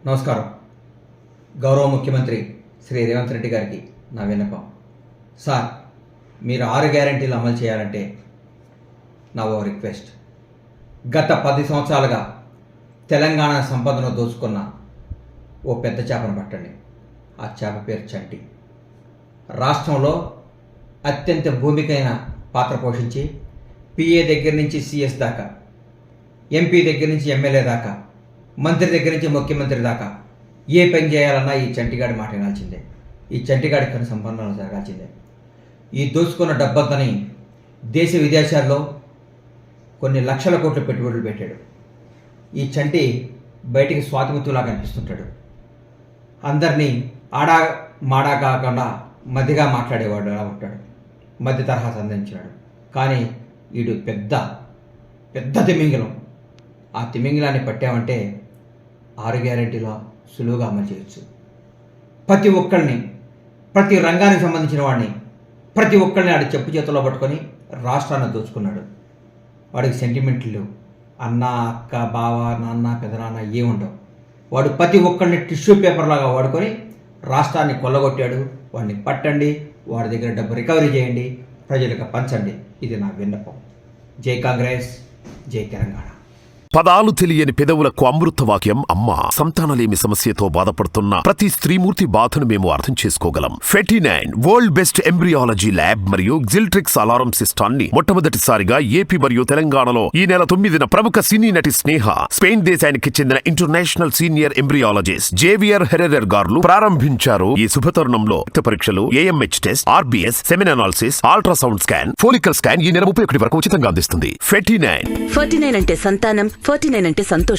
నమస్కారం. గౌరవ ముఖ్యమంత్రి శ్రీ రేవంత్ రెడ్డి గారికి నా విన్నపం. సార్, మీరు 6 గ్యారెంటీలు అమలు చేయాలంటే నా ఓ రిక్వెస్ట్. గత 10 సంవత్సరాలుగా తెలంగాణ సంపదను దోచుకున్న ఓ పెద్ద చేపను పట్టండి. ఆ చేప పేరు చంటి. రాష్ట్రంలో అత్యంత భూమికైన పాత్ర పోషించి పిఏ దగ్గర నుంచి సిఎస్ దాకా, ఎంపీ దగ్గర నుంచి ఎమ్మెల్యే దాకా, మంత్రి దగ్గర నుంచి ముఖ్యమంత్రి దాకా ఏ పని చేయాలన్నా ఈ చంటిగాడి మాట వినాల్సిందే. ఈ చంటిగాడి కొన్ని సంబంధాలు జరగాల్సిందే. ఈ దోచుకున్న డబ్బంతని దేశ విదేశాల్లో కొన్ని లక్షల కోట్ల పెట్టుబడులు పెట్టాడు. ఈ చంటి బయటికి స్వాతిముత్తులాగా కనిపిస్తుంటాడు. అందరినీ ఆడా మాడా కాకుండా మధ్యగా మాట్లాడేవాడు అలా ఉంటాడు. మధ్య తరహా సంధించినాడు. కానీ వీడు పెద్ద తిమింగలం. ఆ తిమింగలాన్ని పట్టామంటే 6 గ్యారెంటీలో సులువుగా అమలు చేయొచ్చు. ప్రతి ఒక్కరిని, ప్రతి రంగానికి సంబంధించిన వాడిని, ప్రతి ఒక్కరిని ఆడి చెప్పు చేతుల్లో పట్టుకొని రాష్ట్రాన్ని దోచుకున్నాడు. వాడికి సెంటిమెంట్లు అన్న, అక్క, బావ, నాన్న, పెదనాన్న ఏముండవు. వాడు ప్రతి ఒక్కరిని టిష్యూ పేపర్ లాగా వాడుకొని రాష్ట్రాన్ని కొల్లగొట్టాడు. వాడిని పట్టండి, వాడి దగ్గర డబ్బు రికవరీ చేయండి, ప్రజలకు పంచండి. ఇది నా విన్నపం. జై కాంగ్రెస్, జై తెలంగాణ. పదాలు తెలియని పెదవులకు అమృతవాక్యం అమ్మ. సంతానలేమి సమస్యతో బాధపడుతున్న ప్రతి స్త్రీమూర్తి బాధను మేము అర్థం చేసుకోగలం. ఫెటినైన్ వరల్డ్ బెస్ట్ ఎంబ్రియాలజీ ల్యాబ్ మరియు జిల్ట్రిక్స్ అలారం సిస్టాన్ని మొట్టమొదటిసారిగా ఏపీ మరియు తెలంగాణలో ఈ నెల 9న ప్రముఖ సినీ నటి స్నేహ, స్పెయిన్ దేశానికి చెందిన international senior embryologist Javier Herrera గారు ప్రారంభించారు. ఈ శుభతరుణంలో రక్త పరీక్షలు, AMH test, RBS, semen analysis, ultrasound scan, follicle scan ఈ నెల 31 వరకు ఉచితంగా అందిస్తుంది. ఫెటినైన్ అంటే సంతానం, 49 అంటే సంతోషం.